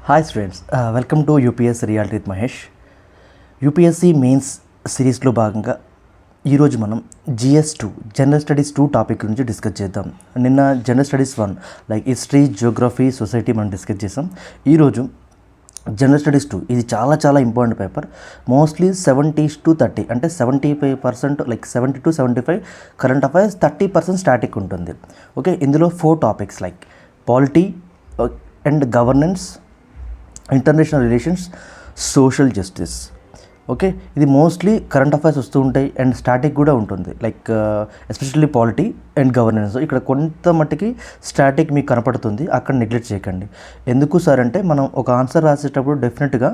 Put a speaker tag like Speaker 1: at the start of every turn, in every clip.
Speaker 1: Hi students, welcome to UPSC reality with Mahesh. UPSC mains సిరీస్లో భాగంగా ఈరోజు మనం GS2 జనరల్ స్టడీస్ 2 టాపిక్ గురించి డిస్కస్ చేద్దాం. నిన్న general studies 1 like history, Geography, society మనం డిస్కస్ చేసాం. ఈరోజు జనరల్ స్టడీస్ 2 ఇది చాలా ఇంపార్టెంట్ పేపర్. మోస్ట్లీ 70-30 అంటే 75% లైక్ 70-75 కరెంట్ అఫైర్స్, 30% స్టాటిక్ ఉంటుంది. ఓకే, ఇందులో 4 topics like polity and governance, international relations, social justice. Okay, ఇది మోస్ట్లీ కరెంట్ అఫైర్స్ వస్తూ ఉంటాయి అండ్ స్టాటిక్ కూడా ఉంటుంది. Like especially polity and governance. ఇక్కడ కొంత మట్టికి స్టాటిక్ మీకు కనపడుతుంది, అక్కడ నెగ్లెక్ట్ చేయకండి. ఎందుకు సార్ అంటే మనం ఒక ఆన్సర్ రాసేటప్పుడు డెఫినెట్గా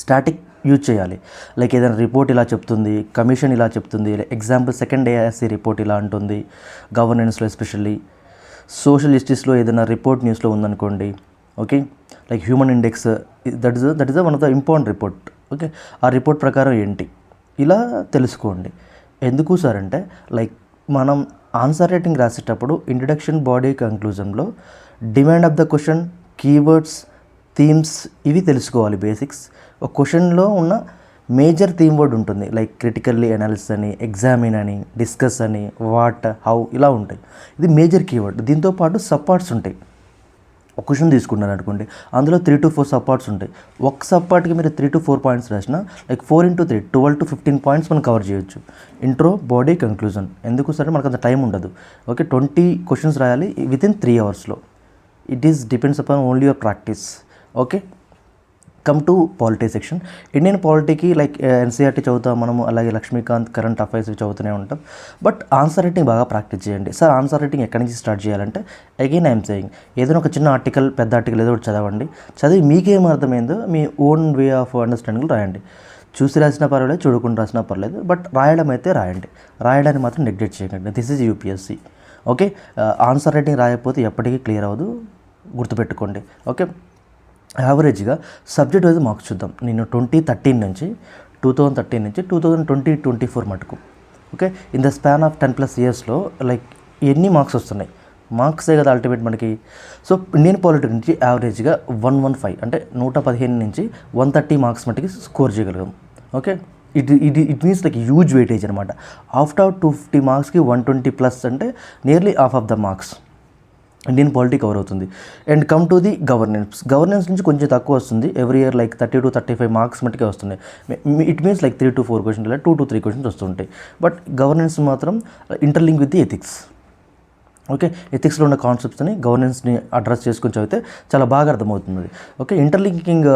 Speaker 1: స్టాటిక్ యూజ్ చేయాలి. లైక్ ఏదైనా రిపోర్ట్ ఇలా చెప్తుంది, కమిషన్ ఇలా చెప్తుంది, ఎగ్జాంపుల్ సెకండ్ AIC రిపోర్ట్ ఇలా ఉంటుంది. గవర్నెన్స్లో ఎస్పెషల్లీ సోషల్ జస్టిస్లో ఏదైనా రిపోర్ట్ న్యూస్లో ఉందనుకోండి. Okay, like human index, that is one of the important report. Okay, ఆ రిపోర్ట్ ప్రకారం ఏంటి ఇలా తెలుసుకోండి. ఎందుకు సార్ అంటే లైక్ మనం ఆన్సర్ రైటింగ్ రాసేటప్పుడు ఇంట్రడక్షన్, బాడీ, కంక్లూజన్లో demand of the question, keywords, themes ఇవి తెలుసుకోవాలి బేసిక్స్. ఒక క్వశ్చన్లో ఉన్న మేజర్ థీమ్ వర్డ్ ఉంటుంది లైక్ క్రిటికల్లీ అనాలిసిస్ అని, ఎగ్జామిన్ అని, డిస్కస్ అని, వాట్, హౌ ఇలా ఉంటాయి. ఇది మేజర్ కీవర్డ్. దీంతోపాటు సబ్ పార్ట్స్ ఉంటాయి. ఒక క్వశ్చన్ తీసుకున్నారు అనుకోండి, అందులో 3-4 సబ్ పార్ట్స్ ఉంటాయి. ఒక సబ్ పార్ట్కి మీరు 3-4 పాయింట్స్ రాసిన లైక్ 4 × 3 12-15 పాయింట్స్ మనం కవర్ చేయొచ్చు. Intro, body, conclusion. ఎందుకు సరే మనకు అంత టైం ఉండదు. ఓకే, 20 క్వశ్చన్స్ రాయాలి వితిన్ 3 అవర్స్లో. It is depends upon only your practice. Okay, come to polity section. Indian పాలిటీకి లైక్ NCERT చదువుతాం మనము, అలాగే లక్ష్మీకాంత్, కరెంట్ అఫైర్స్ చదువుతూనే ఉంటాం. బట్ ఆన్సర్ రైటింగ్ బాగా ప్రాక్టీస్ చేయండి. సార్ ఆన్సర్ రైటింగ్ ఎక్కడి నుంచి స్టార్ట్ చేయాలంటే అగైన్ ఐఎమ్ సేయింగ్ ఏదైనా ఒక చిన్న ఆర్టికల్, పెద్ద ఆర్టికల్ ఏదో ఒకటి చదవండి. చదివి మీకేం అర్థమైందో మీ ఓన్ వే ఆఫ్ అండర్స్టాండింగ్ రాయండి. చూసి రాసినా పర్వాలేదు, చూడకుండా రాసినా పర్లేదు, బట్ రాయడం అయితే రాయండి. రాయడాన్ని మాత్రం నెగ్లెక్ట్ చేయకండి. This is UPSC. Okay, answer writing రాయకపోతే ఎప్పటికీ క్లియర్ అవ్వదు, గుర్తుపెట్టుకోండి. ఓకే, యావరేజ్గా సబ్జెక్ట్ వైజ్ మార్క్స్ చూద్దాం. నేను 2013 నుంచి 2020-24 మటుకు. Okay, in the span of 10+ ఇయర్స్లో లైక్ ఎన్ని మార్క్స్ వస్తున్నాయి, మార్క్సే కదా అల్టిమేట్ మనకి. సో ఇండియన్ పాలిటీ నుంచి యావరేజ్గా 115 అంటే 115 నుంచి 130 మార్క్స్ మటుకి స్కోర్ చేయగలిగాం. Okay, it means like huge weightage అనమాట. ఆఫ్టర్ 250 మార్క్స్కి 120+ అంటే nearly half of the marks Indian polity cover అవుతుంది. And come to the governance నుంచి కొంచెం తక్కువ వస్తుంది. ఎవ్రీ ఇయర్ లైక్ 30-35 మార్క్స్ మట్టుకే వస్తున్నాయి. ఇట్ మీన్స్ లైక్ 3-4 క్వశ్చన్స్ లేదా 2-3 క్వశ్చన్స్ వస్తుంటాయి. బట్ గవర్నెన్స్ మాత్రం interlink with the ethics. Okay, ఎథిక్స్లో ఉన్న కాన్సెప్ట్స్ని, గవర్నెన్స్ని అడ్రస్ చేసుకొని చదివితే చాలా బాగా అర్థమవుతుంది. Okay, interlinking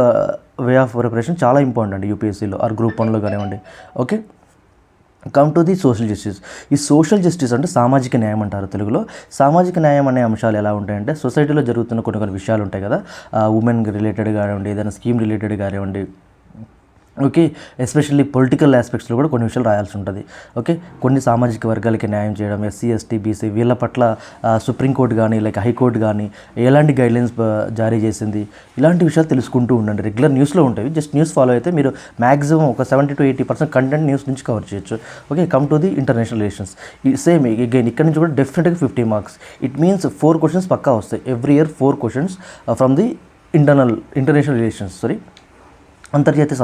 Speaker 1: way of preparation చాలా ఇంపార్టెంట్ అండి UPSCలో ఆర్ గ్రూప్ 1లో కానివ్వండి. Okay, come to the social justice. ఈ సోషల్ జస్టిస్ అంటే సామాజిక న్యాయం అంటారు తెలుగులో. సామాజిక న్యాయం అనే అంశాలు ఎలా ఉంటాయంటే సొసైటీలో జరుగుతున్న కొన్ని విషయాలు ఉంటాయి కదా, ఉమెన్ రిలేటెడ్ కానివ్వండి, ఏదైనా స్కీమ్ రిలేటెడ్ కానివ్వండి. ఓకే, ఎస్పెషల్లీ పొలిటికల్ ఆస్పెక్ట్స్లో కూడా కొన్ని విషయాలు రాయాల్సి ఉంటుంది. ఓకే, కొన్ని సామాజిక వర్గాలకి న్యాయం చేయడం, SC, ST, BC వీళ్ళ పట్ల సుప్రీంకోర్టు కానీ లైక్ హైకోర్టు కానీ ఎలాంటి గైడ్లైన్స్ జారీ చేసింది, ఇలాంటి విషయాలు తెలుసుకుంటూ ఉండండి. రెగ్యులర్ న్యూస్లో ఉంటాయి, జస్ట్ న్యూస్ ఫాలో అయితే మీరు మ్యాక్సిమం ఒక 70-80% కంటెంట్ న్యూస్ నుంచి కవర్ చేయొచ్చు. Okay, come to the international relations. Same again ఇక్కడ నుంచి కూడా డెఫినెట్గా 50 మార్క్స్. ఇట్ మీన్స్ 4 క్వశ్చన్స్ పక్కా వస్తాయి. Every year 4 questions from the international relations. అంతర్జాతీయ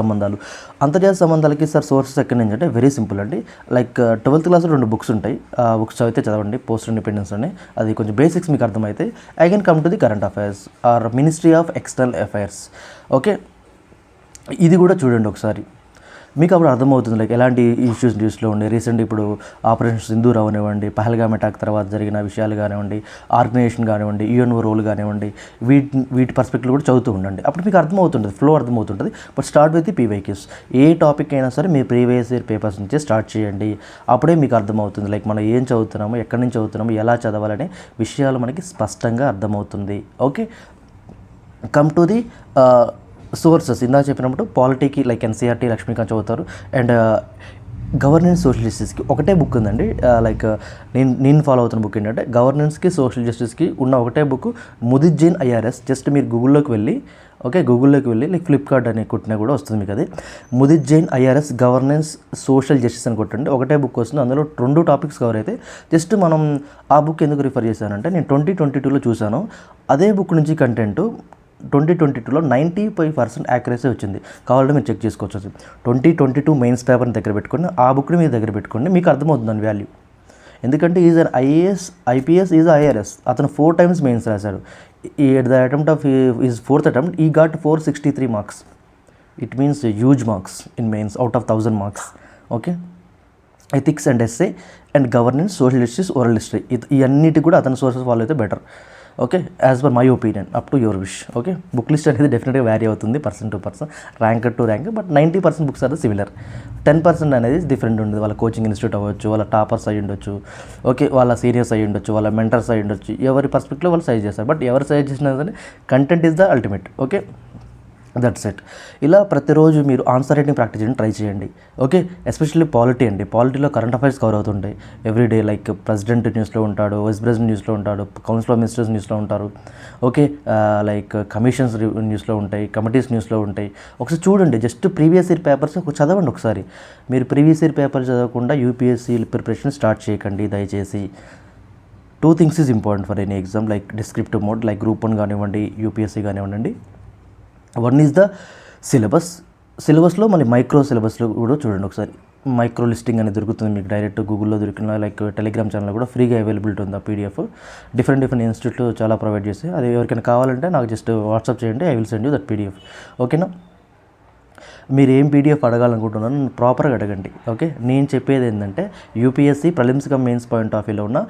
Speaker 1: సంబంధాలకి సార్ సోర్సెస్ ఎక్కడి నుంచి అంటే వెరీ సింపుల్ అండి. లైక్ 12th క్లాస్లో 2 బుక్స్ ఉంటాయి. ఆ బుక్స్ చదివితే చదవండి. పోస్ట్ ఇండిపెండెన్స్ అని, అది కొంచెం బేసిక్స్ మీకు అర్థమైతే. Again come to the current affairs or ministry of external affairs. Okay, ఇది కూడా చూడండి ఒకసారి, మీకు అప్పుడు అర్థమవుతుంది లైక్ ఎలాంటి ఇష్యూస్ న్యూస్లో ఉండే. రీసెంట్ ఇప్పుడు ఆపరేషన్ సింధూర్ అవనివ్వండి, పహల్గామ్ అటాక్ తర్వాత జరిగిన విషయాలు కానివ్వండి, ఆర్గనైజేషన్ కానివ్వండి, UNO రోల్ కానివ్వండి, వీటి పర్స్పెక్టివ్ కూడా చదువుతూ ఉండండి. అప్పుడు మీకు అర్థమవుతుంటుంది, ఫ్లో అర్థమవుతుంటుంది. But start with the PYQs. ఏ టాపిక్ అయినా సరే మీ ప్రీవియస్ ఇయర్ పేపర్స్ నుంచే స్టార్ట్ చేయండి. అప్పుడే మీకు అర్థమవుతుంది లైక్ మనం ఏం చదువుతున్నాము, ఎక్కడి నుంచి చదువుతున్నాము, ఎలా చదవాలనే విషయాలు మనకి స్పష్టంగా అర్థమవుతుంది. Okay, come to the sources. ఇందాక చెప్పినప్పుడు పాలిటీకి లైక్ NCERT, లక్ష్మీకాంత్ చదువుతారు. అండ్ గవర్నెన్స్, సోషల్ జస్టిస్కి ఒకటే బుక్ ఉందండి. లైక్ నేను ఫాలో అవుతున్న బుక్ ఏంటంటే గవర్నెన్స్కి, సోషల్ జస్టిస్కి ఉన్న ఒకటే book Mudit Jain IRS. Just మీరు గూగుల్లోకి వెళ్ళి లైక్ ఫ్లిప్కార్ట్ అని కొట్టినా కూడా వస్తుంది మీకు. అది Mudit Jain IRS governance, social justice అని కొట్టండి, ఒకటే బుక్ వస్తుంది. అందులో 2 టాపిక్స్ కవర్ అయితే జస్ట్ మనం ఆ బుక్ ఎందుకు రిఫర్ చేశానంటే నేను 2022లో చూశాను. అదే బుక్ నుంచి కంటెంట్ 2022లో 95% యాక్యురసీ వచ్చింది. కావాలంటే మీరు చెక్ చేసుకోవచ్చు. 2022 మెయిన్స్ పేపర్ని దగ్గర పెట్టుకొని ఆ బుక్ని మీ దగ్గర పెట్టుకోండి, మీకు అర్థమవుతుందని వాల్యూ. ఎందుకంటే is an IAS, IPS, is IRS. అతను 4 times మెయిన్స్ రాశాడు. At the attempt of his 4th attempt he got 463 marks. It means huge marks in mains out of 1000 marks. Okay, ethics and SA and governance, social justice, oral history, ఇవన్నిటి కూడా అతని sources follow అయితే better. Okay, as per my opinion, up to your wish. Okay, book list అనేది డెఫినెట్గా vary అవుతుంది person to person, rank to rank, but 90% books are similar. 10% అనేది different ఉంటుంది. వాళ్ళ కోచింగ్ ఇన్స్టిట్యూట్ అవ్వచ్చు, వాళ్ళ టాపర్స్ అయ్యి ఉండొచ్చు, ఓకే, వాళ్ళ సీనియర్స్ అయ్యి ఉండొచ్చు, వాళ్ళ మెంటర్స్ అయ్యి ఉండొచ్చు, ఎవరి పర్స్పెక్టివ్లో వాళ్ళు సజెస్ట్ చేస్తారు. బట్ ఎవరు సజెస్ట్ చేసినా సరే content is the ultimate. Okay, that's it. ఇలా ప్రతిరోజు మీరు ఆన్సర్ రైటింగ్ ప్రాక్టీస్ చేయడం ట్రై చేయండి. ఓకే, ఎస్పెషల్లీ పాలిటీ అండి. పాలిటీలో కరెంట్ అఫైర్స్ కవర్ అవుతుంటాయి ఎవ్రీడే. లైక్ ప్రెసిడెంట్ న్యూస్లో ఉంటాడు, వైస్ ప్రెసిడెంట్ న్యూస్లో ఉంటాడు, కౌన్సిల్ ఆఫ్ మినిస్టర్స్ న్యూస్లో ఉంటారు. ఓకే, లైక్ కమిషన్స్ న్యూస్లో ఉంటాయి, కమిటీస్ న్యూస్లో ఉంటాయి. ఒకసారి చూడండి, జస్ట్ ప్రీవియస్ ఇయర్ పేపర్స్ చదవండి ఒకసారి. మీరు ప్రీవియస్ ఇయర్ పేపర్ చదవకుండా యూపీఎస్సీ ప్రిపరేషన్ స్టార్ట్ చేయకండి దయచేసి. 2 things is important for any exam, like descriptive mode, like group 1 కానివ్వండి, యూపీఎస్సీ కానివ్వండి. 1 ఈజ్ ద సిలబస్. సిలబస్లో మళ్ళీ మైక్రో సిలబస్లో కూడా చూడండి ఒకసారి. మైక్రో లిస్టింగ్ అనేది దొరుకుతుంది మీకు డైరెక్ట్ గూగుల్లో దొరికిన, లైక్ టెలిగ్రామ్ ఛానల్లో కూడా ఫ్రీగా అవైలబిలిటీ ఉంది ఆ పీడిఎఫ్. డిఫరెంట్ ఇన్స్టిట్యూట్లు చాలా ప్రొవైడ్ చేసి, అది ఎవరికైనా కావాలంటే నాకు జస్ట్ వాట్సాప్ చేయండి, I will send you that PDF. ఓకేనా, మీరు ఏం పీడిఎఫ్ అడగాలనుకుంటున్నారో ప్రాపర్గా అడగండి. ఓకే, నేను చెప్పేది ఏంటంటే UPSC prelims come mains point of వ్యూలో ఉన్న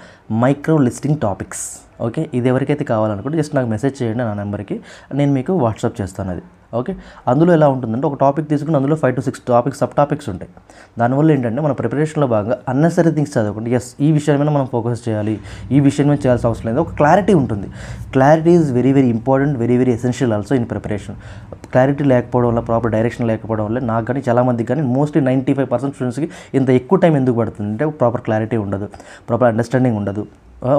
Speaker 1: మైక్రో లిస్టింగ్ టాపిక్స్. ఓకే, ఇది ఎవరికైతే కావాలనుకుంటే జస్ట్ నాకు మెసేజ్ చేయండి నా నెంబర్కి, నేను మీకు వాట్సాప్ చేస్తాను అది. ఓకే, అందులో ఎలా ఉంటుందంటే ఒక టాపిక్ తీసుకుని అందులో 5 to 6 టాపిక్స్, సబ్ టాపిక్స్ ఉంటాయి. దానివల్ల ఏంటంటే మన ప్రిపరేషన్లో భాగంగా అన్నెసరీ థింగ్స్ చదవకుండా ఎస్ ఈ విషయం మీద మనం ఫోకస్ చేయాలి, ఈ విషయం మీద చేయాల్సిన అవసరం లేదు, ఒక క్లారిటీ ఉంటుంది. Clarity is very very important, very very essential also in preparation. Clarity లేకపోవడం వల్ల, ప్రాపర్ డైరెక్షన్ లేకపోవడం వల్ల నాకు కానీ చాలామందికి కానీ మోస్ట్లీ 95% స్టూడెంట్స్కి ఇంత ఎక్కువ టైం ఎందుకు పడుతుంది అంటే ప్రాపర్ క్లారిటీ ఉండదు, ప్రాపర్ అండర్స్టాండింగ్ ఉండదు.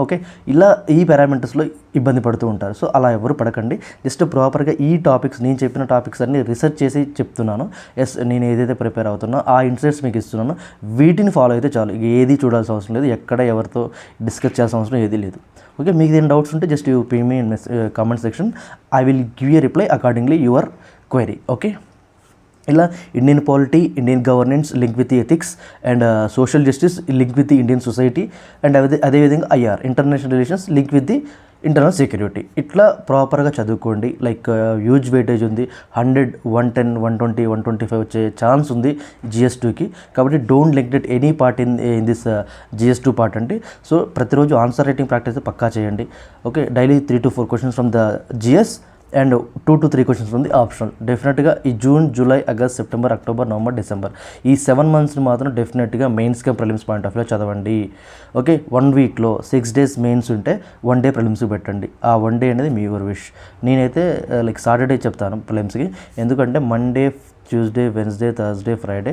Speaker 1: ఓకే, ఇలా ఈ పారామీటర్స్లో ఇబ్బంది పడుతూ ఉంటారు. సో అలా ఎవరు పడకండి. జస్ట్ ప్రాపర్గా ఈ టాపిక్స్, నేను చెప్పిన టాపిక్స్ అన్ని రీసెర్చ్ చేసి చెప్తున్నాను. ఎస్, నేను ఏదైతే ప్రిపేర్ అవుతున్నా ఆ ఇన్సైట్స్ మీకు ఇస్తున్నాను, వీటిని ఫాలో అయితే చాలు. ఏది చూడాల్సిన అవసరం లేదు, ఎక్కడ ఎవరితో డిస్కస్ చేయాల్సిన అవసరం ఏది లేదు. ఓకే, మీకు ఏదైనా డౌట్స్ ఉంటే just you pay me in comment section, I will give a reply accordingly your query. Okay, ఇలా Indian polity, Indian governance link with the ethics and social justice link with the Indian society and అదేవిధంగా IR international relations link with the internal security. ఇట్లా ప్రాపర్గా చదువుకోండి. Like huge weightage ఉంది, 100, 110, 120, 125 వచ్చే chance ఉంది GS2కి. కాబట్టి don't neglect any part in this GS2 part అండి. So ప్రతిరోజు ఆన్సర్ రైటింగ్ ప్రాక్టీస్ పక్కా చేయండి. Okay, daily 3 to 4 questions from the GS and 2 to 3 questions ఉంది ఆప్షనల్. డెఫినెట్గా ఈ June, July, August, September, October, November, December ఈ 7 monthsని మాత్రం డెఫినెట్గా mains come prelims point of వ్యూలో చదవండి. ఓకే, 1 weekలో 6 days మెయిన్స్ ఉంటే 1 day ప్రిలిమ్స్కి పెట్టండి. ఆ 1 day అనేది మీ యువర్ విష్. నేనైతే లైక్ సాటర్డే చెప్తాను ప్రిలిమ్స్కి, ఎందుకంటే Monday, Tuesday, Wednesday, Thursday, Friday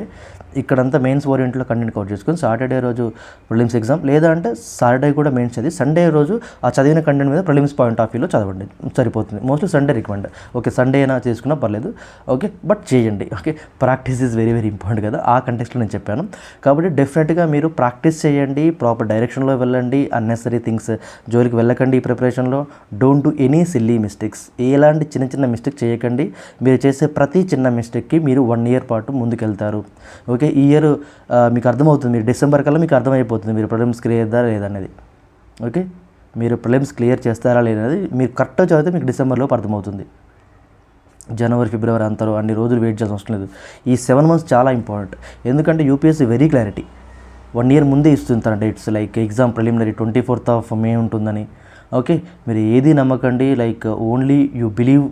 Speaker 1: ఇక్కడంతా మెయిన్స్ ఓరియంట్లో కంటెంట్ కవర్ చేసుకొని సాటర్డే రోజు ప్రిలిమ్స్ ఎగ్జామ్, లేదా అంటే సాటర్డే కూడా మెయిన్స్ చదివి సండే రోజు ఆ చదివిన కంటెంట్ మీద ప్రిలిమ్స్ పాయింట్ ఆఫ్ వ్యూలో చదవండి, సరిపోతుంది. Mostly Sunday recommend. Okay, Sunday అయినా చేసుకున్నా పర్లేదు. ఓకే, బట్ చేయండి. Okay, practice is very very important కదా, ఆ కంటెక్స్ట్లో నేను చెప్పాను. కాబట్టి డెఫినెట్గా మీరు ప్రాక్టీస్ చేయండి, ప్రాపర్ డైరెక్షన్లో వెళ్ళండి, అన్నెసరీ థింగ్స్ జోలికి వెళ్ళకండి. ఈ ప్రిపరేషన్లో don't do any silly mistakes. ఎలాంటి చిన్న చిన్న మిస్టేక్ చేయకండి. మీరు చేసే ప్రతి చిన్న మిస్టేక్కి మీరు 1 year పాటు ముందుకెళ్తారు. ఓకే, ఈ ఇయర్ మీకు అర్థమవుతుంది, మీరు డిసెంబర్ కల్లా మీకు అర్థమైపోతుంది మీరు ప్రిలిమ్స్ క్లియర్ చేస్తారా లేదనేది. ఓకే, మీరు ప్రిలిమ్స్ క్లియర్ చేస్తారా లేదనేది మీరు కరెక్ట్గా చదివితే మీకు డిసెంబర్లోపు అర్థమవుతుంది. జనవరి, ఫిబ్రవరి అంటారు, అన్ని రోజులు వెయిట్ చేయాల్సిన అవసరం లేదు. ఈ 7 months చాలా ఇంపార్టెంట్. ఎందుకంటే యూపీఎస్సీ వెరీ క్లారిటీ 1 year ముందే ఇస్తుంది తన dates. Like exam preliminary 24th of May ఉంటుందని. ఓకే, మీరు ఏది నమ్మకండి. Like only you believe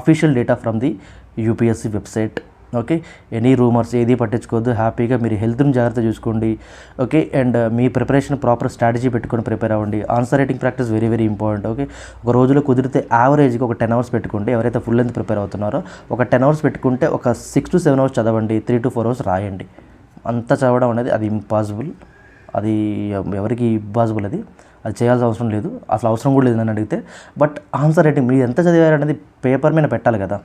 Speaker 1: official data from the UPSC website. Okay, any rumours ఏది పట్టించుకోవద్దు. హ్యాపీగా మీరు హెల్త్ని జాగ్రత్త చూసుకోండి. Okay, and me preparation proper strategy పెట్టుకొని ప్రిపేర్ అవ్వండి. Answer writing practice very very important. Okay, ఒక రోజులో కుదిరితే యావరేజ్గా ఒక 10 hours పెట్టుకుంటే, ఎవరైతే ఫుల్ లెంత్ ప్రిపేర్ అవుతున్నారో ఒక 10 hours పెట్టుకుంటే ఒక 6 to 7 hours చదవండి, 3 to 4 hours రాయండి. అంతా చదవడం అనేది అది ఇంపాసిబుల్, అది ఎవరికి ఇంపాసిబుల్, అది చేయాల్సిన అవసరం లేదు, అసలు అవసరం కూడా లేదు నన్ను అడిగితే. బట్ ఆన్సర్ రైటింగ్ మీరు ఎంత చదివారనేది పేపర్ మీద పెట్టాలి కదా.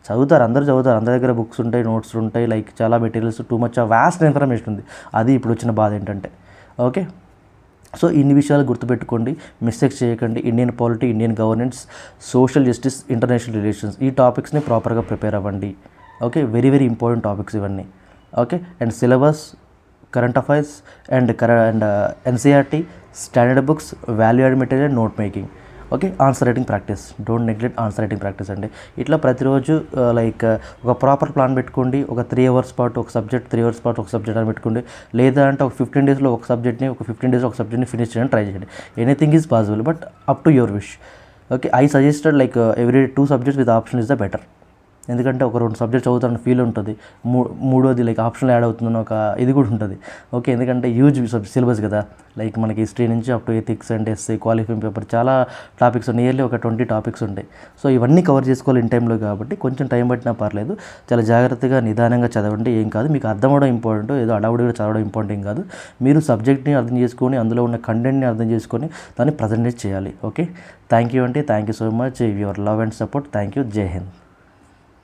Speaker 1: చదువుతారు, అందరూ చదువుతారు, అందరి దగ్గర బుక్స్ ఉంటాయి, నోట్స్ ఉంటాయి, లైక్ చాలా materials, too much vast information ఉంది. అది ఇప్పుడు వచ్చిన బాధ ఏంటంటే. ఓకే, సో ఇన్ని విషయాలు గుర్తుపెట్టుకోండి, మిస్టేక్స్ చేయకండి. Indian polity, Indian governance, social justice, international relations, ఈ టాపిక్స్ని ప్రాపర్గా ప్రిపేర్ అవ్వండి. Okay, very very important topics ఇవన్నీ. Okay, and syllabus, current affairs and NCERT, standard books, value add material, note making. Okay, answer writing practice, don't neglect answer writing practice అండి. ఇట్లా ప్రతిరోజు ఒక proper plan పెట్టుకోండి. ఒక 3 hours పాటు ఒక subject, 3 hours పాటు ఒక సబ్జెక్ట్ అని పెట్టుకోండి. లేదా అంటే ఒక 15 డేస్లో ఒక సబ్జెక్ట్ని, ఒక 15 డేస్లో ఒక సబ్జెక్ట్ని ఫినిష్ చేయడానికి ట్రై చేయండి. Anything is possible, but up to your wish. Okay, I suggested every 2 subjects with option is the better. ఎందుకంటే ఒక 2 సబ్జెక్ట్స్ చదువుతాను ఫీల్ ఉంటుంది, మూడోది ఆప్షన్లో యాడ్ అవుతుందని ఒక ఇది కూడా ఉంటుంది. ఓకే, ఎందుకంటే హ్యూజ్ సిలబస్ కదా, మనకి హిస్టరీ నుంచి up to ethics and SA, qualifying paper, చాలా టాపిక్స్, నియర్లీ ఒక 20 టాపిక్స్ ఉంటాయి. సో ఇవన్నీ కవర్ చేసుకోవాలి ఇన్ టైంలో, కాబట్టి కొంచెం టైం పట్టినా పర్లేదు, చాలా జాగ్రత్తగా నిదానంగా చదవండి. ఏం కాదు, మీకు అర్థం అవడం ఇంపార్టెంట్, ఏదో అడవుడిగా చదవడం ఇంపార్టెంట్ ఏం కాదు. మీరు సబ్జెక్ట్ని అర్థం చేసుకొని, అందులో ఉన్న కంటెంట్ని అర్థం చేసుకొని దాన్ని ప్రజెంటేట్ చేయాలి. ఓకే, థ్యాంక్ యూ అండి, thank you so much, your love and support. Thank you, జై హింద్.